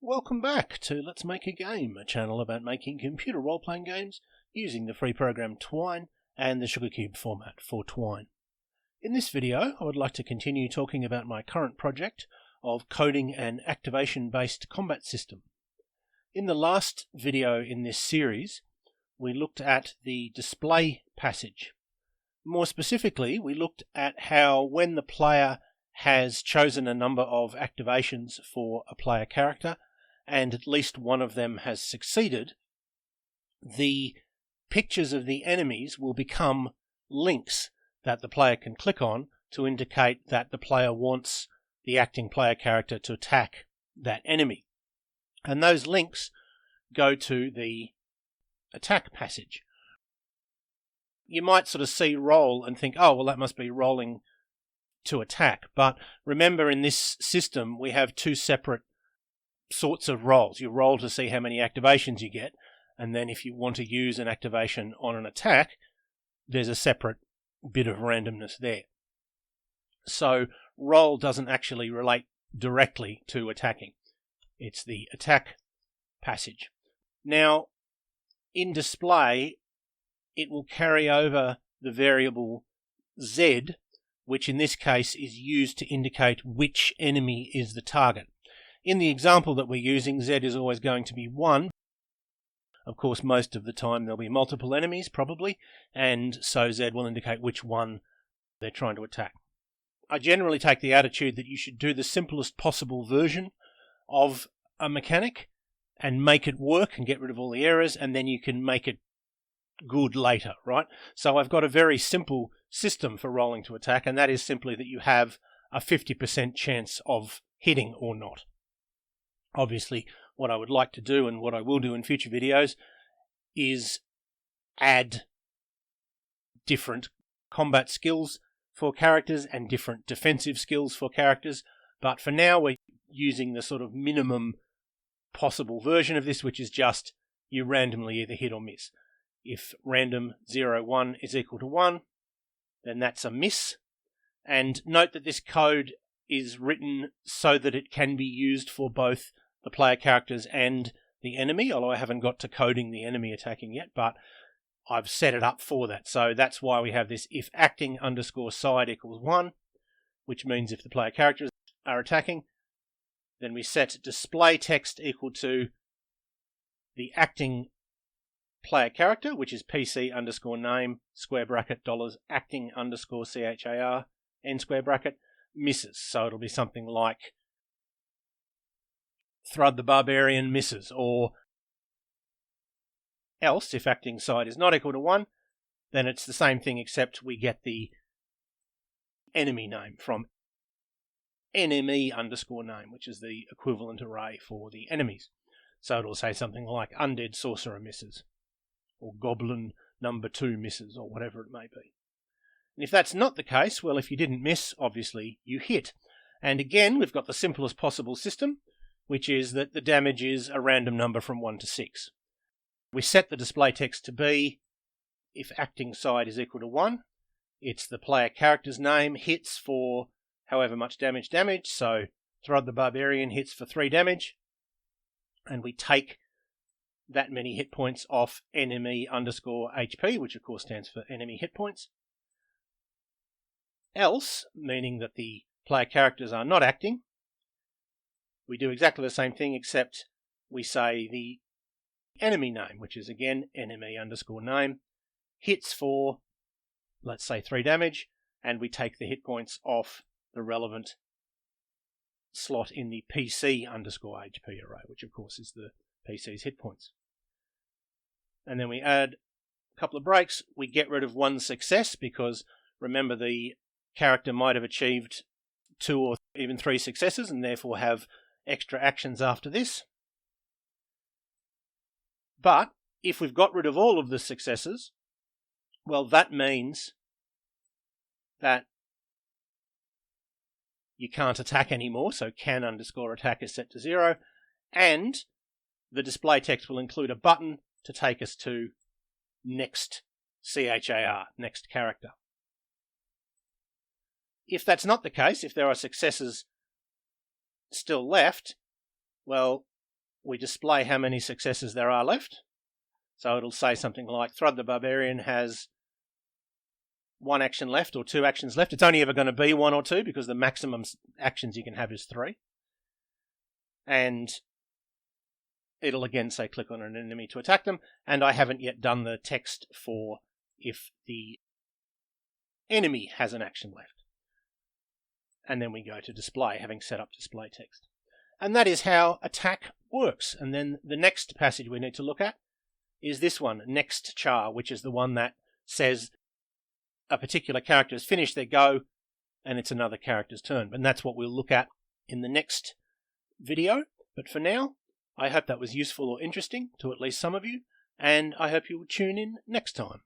Welcome back to Let's Make a Game, a channel about making computer role-playing games using the free program Twine and the Sugarcube format for Twine. In this video, I would like to continue talking about my current project of coding an activation-based combat system. In the last video in this series, we looked at the display passage. More specifically, we looked at how when the player has chosen a number of activations for a player character, and at least one of them has succeeded, the pictures of the enemies will become links that the player can click on to indicate that the player wants the acting player character to attack that enemy. And those links go to the attack passage. You might sort of see roll and think, oh, well, that must be rolling to attack. But remember, in this system, we have two separate sorts of rolls. You roll to see how many activations you get, and then if you want to use an activation on an attack, there's a separate bit of randomness there. So roll doesn't actually relate directly to attacking. It's the attack passage. Now, in display, it will carry over the variable Z, which in this case is used to indicate which enemy is the target. In the example that we're using, Z is always going to be 1. Of course, most of the time there'll be multiple enemies, probably, and so Z will indicate which one they're trying to attack. I generally take the attitude that you should do the simplest possible version of a mechanic and make it work and get rid of all the errors, and then you can make it good later, right? So I've got a very simple system for rolling to attack, and that is simply that you have a 50% chance of hitting or not. Obviously, what I would like to do, and what I will do in future videos, is add different combat skills for characters and different defensive skills for characters. But for now, we're using the sort of minimum possible version of this, which is just you randomly either hit or miss. If random 0, 1 is equal to 1, then that's a miss. And note that this code is written so that it can be used for both the player characters and the enemy, although I haven't got to coding the enemy attacking yet, but I've set it up for that. So that's why we have this if acting underscore side equals 1, which means if the player characters are attacking, then we set display text equal to the acting player character, which is PC underscore name, square bracket, dollars, acting underscore CHAR, end square bracket, misses. So it'll be something like Thrud the Barbarian misses, or else, if acting side is not equal to 1, then it's the same thing except we get the enemy name from enemy underscore name, which is the equivalent array for the enemies. So it'll say something like Undead Sorcerer misses, or Goblin number 2 misses, or whatever it may be. And if that's not the case, well, if you didn't miss, obviously you hit. And again, we've got the simplest possible system, which is that the damage is a random number from 1 to 6. We set the display text to be, if acting side is equal to 1, it's the player character's name, hits for however much damage, so Thrud the Barbarian hits for 3 damage, and we take that many hit points off enemy underscore HP, which of course stands for enemy hit points. Else, meaning that the player characters are not acting, we do exactly the same thing, except we say the enemy name, which is again enemy underscore name, hits for, let's say, 3 damage, and we take the hit points off the relevant slot in the PC underscore HP array, which of course is the PC's hit points. And then we add a couple of breaks. We get rid of 1 success because, remember, the character might have achieved 2 or even 3 successes and therefore have extra actions after this. But if we've got rid of all of the successes, well, that means that you can't attack anymore, so can underscore attack is set to 0, and the display text will include a button to take us to next CHAR, next character. If that's not the case, if there are successes still left, well, we display how many successes there are left. So it'll say something like Thrud the Barbarian has 1 action left or 2 actions left. It's only ever going to be 1 or 2 because the maximum actions you can have is 3. And it'll again say click on an enemy to attack them. And I haven't yet done the text for if the enemy has an action left. And then we go to display, having set up display text. And that is how attack works. And then the next passage we need to look at is this one, next char, which is the one that says a particular character has finished their go and it's another character's turn. And that's what we'll look at in the next video. But for now, I hope that was useful or interesting to at least some of you, and I hope you will tune in next time.